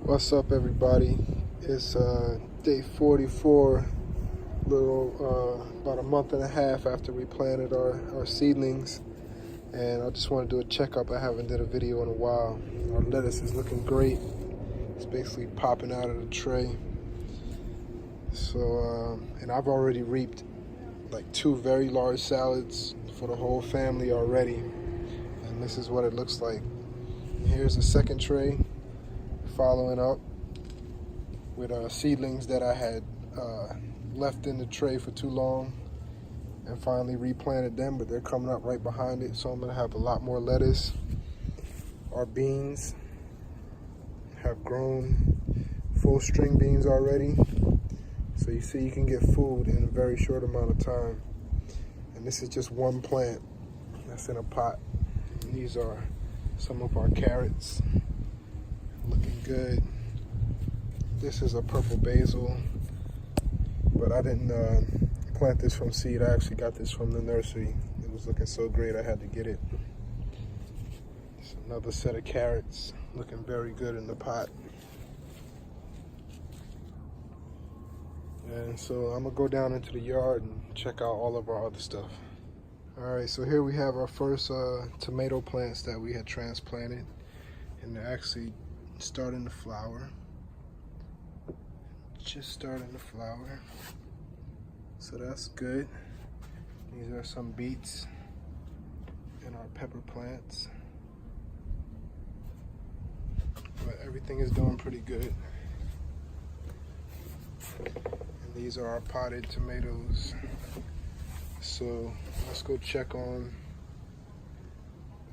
What's up, everybody? It's day 44, about a month and a half after we planted our seedlings, and I just want to do a checkup. I haven't did a video in a while. Our lettuce is looking great. It's basically popping out of the tray. So, and I've already reaped like 2 very large salads for the whole family already, and this is what it looks like. Here's the second tray, following up with seedlings that I had left in the tray for too long and finally replanted them, but they're coming up right behind it, so I'm gonna have a lot more lettuce. Our beans have grown full string beans already, so you see you can get food in a very short amount of time. And this is just one plant that's in a pot. And these are some of our carrots, looking good. This is a purple basil, but I didn't plant this from seed. I actually got this from the nursery. It was looking so great I had to get it. It's another set of carrots, looking very good in the pot. And so I'm gonna go down into the yard and check out all of our other stuff. All right, so here we have our first tomato plants that we had transplanted, and they're actually starting to flower. Just starting to flower, so that's good. These are some beets and our pepper plants, but everything is doing pretty good. And these are our potted tomatoes. So let's go check on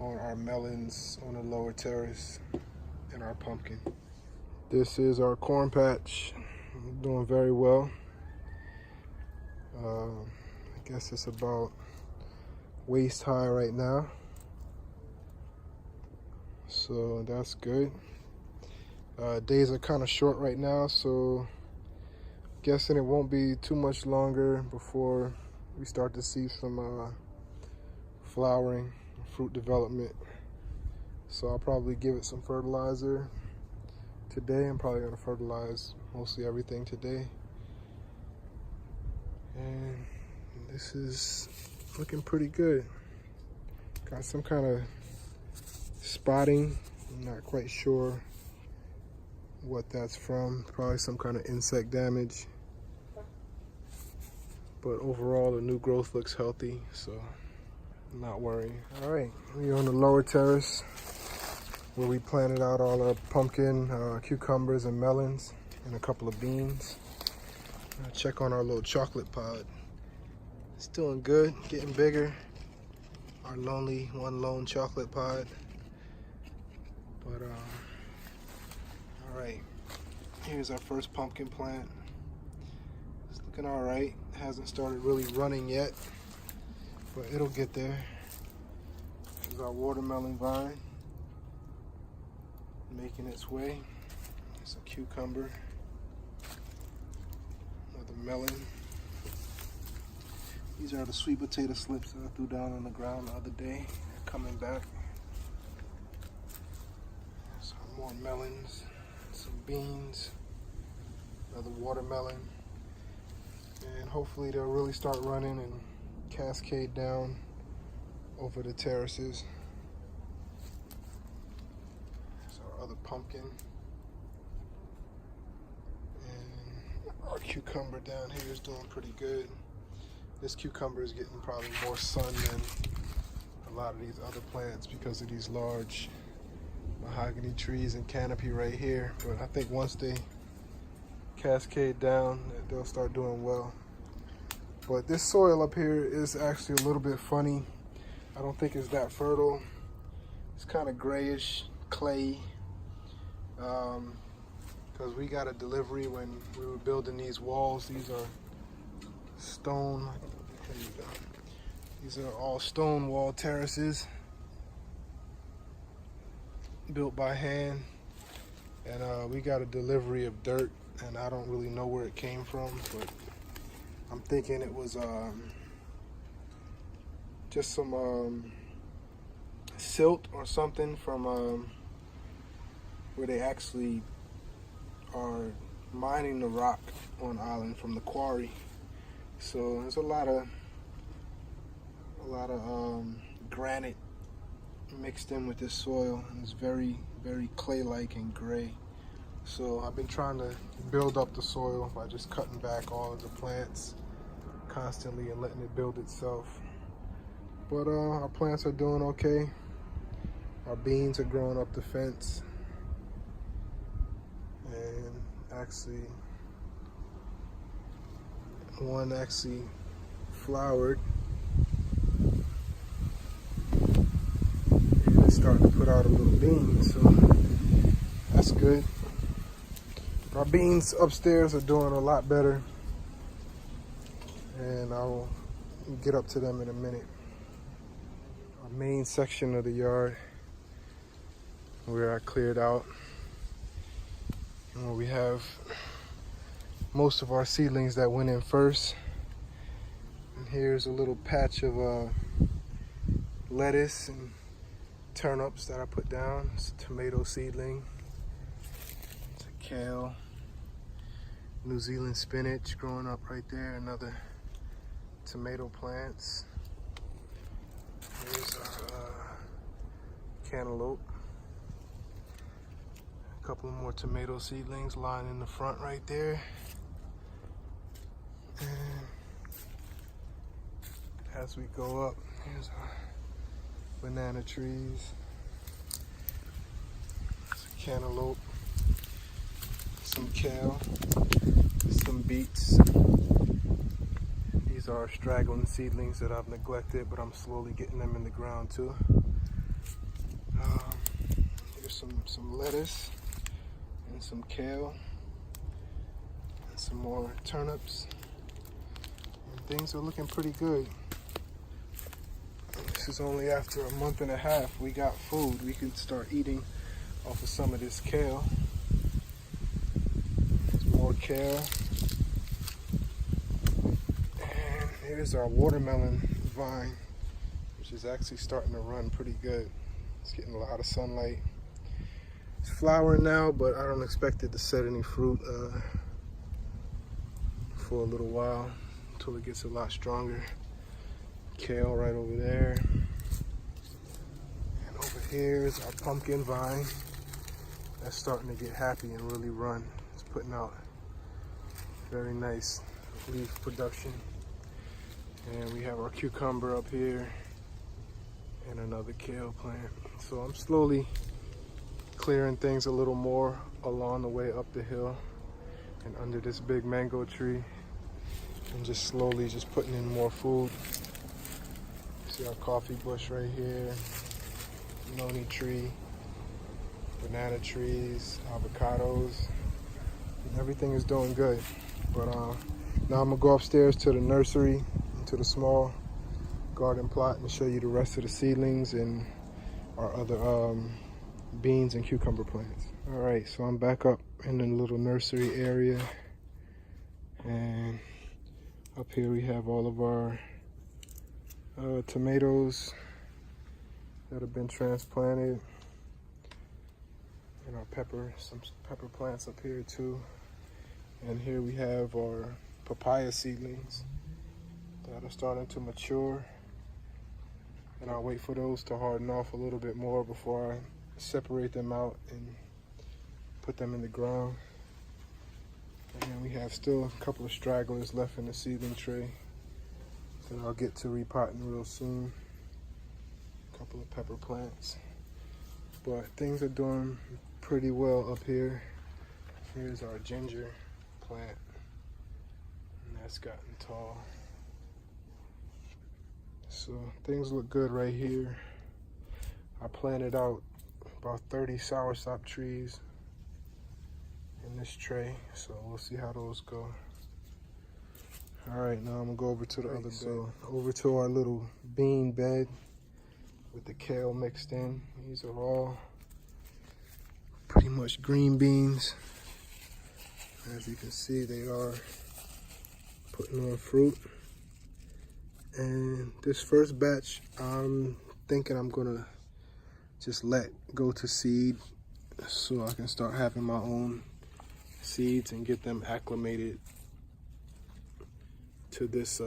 our melons on the lower terrace and our pumpkin. This is our corn patch. Doing very well. I guess it's about waist high right now, so that's good. Days are kind of short right now, so guessing it won't be too much longer before we start to see some flowering, fruit development. So I'll probably give it some fertilizer today. I'm probably gonna fertilize mostly everything today. And this is looking pretty good. Got some kind of spotting. I'm not quite sure what that's from. Probably some kind of insect damage. But overall, the new growth looks healthy, so I'm not worrying. All right, we're on the lower terrace where we planted out all our pumpkin, cucumbers, and melons, and a couple of beans. Check on our little chocolate pod. It's doing good, getting bigger. Our one lone chocolate pod. But all right, here's our first pumpkin plant. It's looking all right. It hasn't started really running yet, but it'll get there. Here's our watermelon vine, making its way. There's a cucumber, another melon. These are the sweet potato slips that I threw down on the ground the other day. They're coming back. Some more melons, some beans, another watermelon, and hopefully they'll really start running and cascade down over the terraces. Other pumpkin, and our cucumber down here is doing pretty good. This cucumber is getting probably more sun than a lot of these other plants because of these large mahogany trees and canopy right here, but I think once they cascade down, they'll start doing well. But this soil up here is actually a little bit funny. I don't think it's that fertile. It's kind of grayish, clay. Because we got a delivery when we were building these walls. These are stone. Here you go. These are all stone wall terraces built by hand, and we got a delivery of dirt, and I don't really know where it came from, but I'm thinking it was just some silt or something from where they actually are mining the rock on island from the quarry. So there's a lot of granite mixed in with this soil, and it's very, very clay-like and gray. So I've been trying to build up the soil by just cutting back all of the plants constantly and letting it build itself. But our plants are doing okay. Our beans are growing up the fence, and actually one actually flowered. And it's starting to put out a little bean, so that's good. Our beans upstairs are doing a lot better, and I'll get up to them in a minute. Our main section of the yard where I cleared out, and where we have most of our seedlings that went in first. And here's a little patch of lettuce and turnips that I put down. It's a tomato seedling. It's a kale. New Zealand spinach growing up right there. Another tomato plants. Here's our cantaloupe. A couple more tomato seedlings lying in the front right there. And as we go up, here's our banana trees. Some cantaloupe, some kale, some beets. These are straggling seedlings that I've neglected, but I'm slowly getting them in the ground too. Here's some lettuce and some kale and some more turnips. And things are looking pretty good. This is only after a month and a half. We got food. We can start eating off of some of this kale. There's more kale. And here's our watermelon vine, which is actually starting to run pretty good. It's getting a lot of sunlight. It's flowering now, but I don't expect it to set any fruit for a little while, until it gets a lot stronger. Kale right over there. And over here is our pumpkin vine. That's starting to get happy and really run. It's putting out very nice leaf production. And we have our cucumber up here and another kale plant. So I'm slowly clearing things a little more along the way up the hill and under this big mango tree, and just slowly just putting in more food. See our coffee bush right here, noni tree, banana trees, avocados, and everything is doing good. But now I'm gonna go upstairs to the nursery, to the small garden plot, and show you the rest of the seedlings and our other beans and cucumber plants. All right, so I'm back up in the little nursery area, and up here we have all of our tomatoes that have been transplanted, and our some pepper plants up here too. And here we have our papaya seedlings that are starting to mature, and I'll wait for those to harden off a little bit more before I separate them out and put them in the ground. And we have still a couple of stragglers left in the seedling tray that I'll get to repotting real soon. A couple of pepper plants. But things are doing pretty well up here. Here's our ginger plant, and that's gotten tall. So things look good right here. I planted out about 30 soursop trees in this tray, so we'll see how those go. All right, now I'm gonna go over to the other bed. So over to our little bean bed with the kale mixed in. These are all pretty much green beans. As you can see, they are putting on fruit. And this first batch, I'm thinking I'm gonna just let go to seed so I can start having my own seeds and get them acclimated to this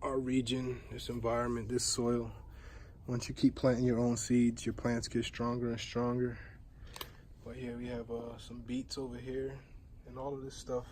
our region, this environment, this soil. Once you keep planting your own seeds, your plants get stronger and stronger. But here we have some beets over here, and all of this stuff,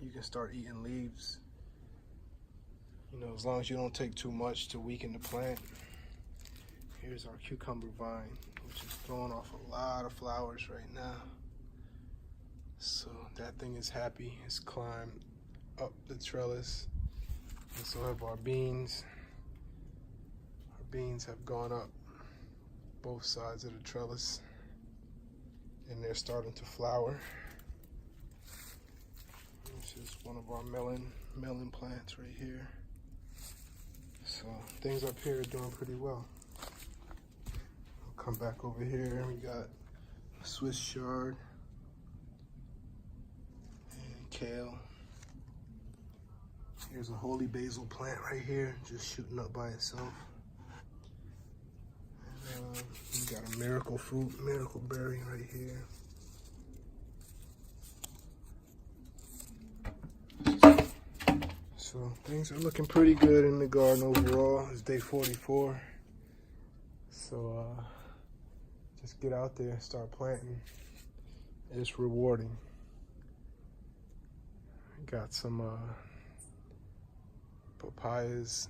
you can start eating leaves, you know, as long as you don't take too much to weaken the plant. Here's our cucumber vine, which is throwing off a lot of flowers right now. So that thing is happy. It's climbed up the trellis. And so have our beans. Our beans have gone up both sides of the trellis, and they're starting to flower. This is one of our melon plants right here. So things up here are doing pretty well. I'll come back over here. We got Swiss chard and kale. Here's a holy basil plant right here, just shooting up by itself. And we got a miracle fruit, miracle berry right here. So things are looking pretty good in the garden overall. It's day 44. So just get out there, start planting. It's rewarding. Got some papayas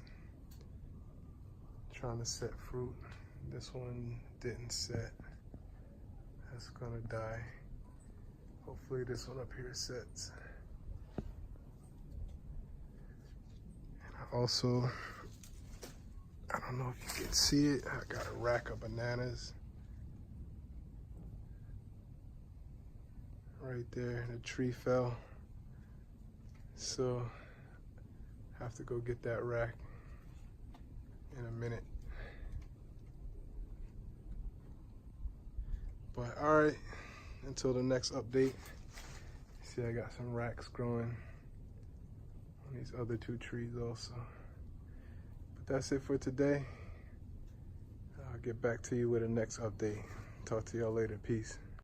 trying to set fruit. This one didn't set. That's gonna die. Hopefully this one up here sets. Also, I don't know if you can see it, I got a rack of bananas right there. The tree fell, so I have to go get that rack in a minute. But all right, until the next update. See, I got some racks growing on these other two trees also. But that's it for today. I'll get back to you with a next update. Talk to y'all later. Peace.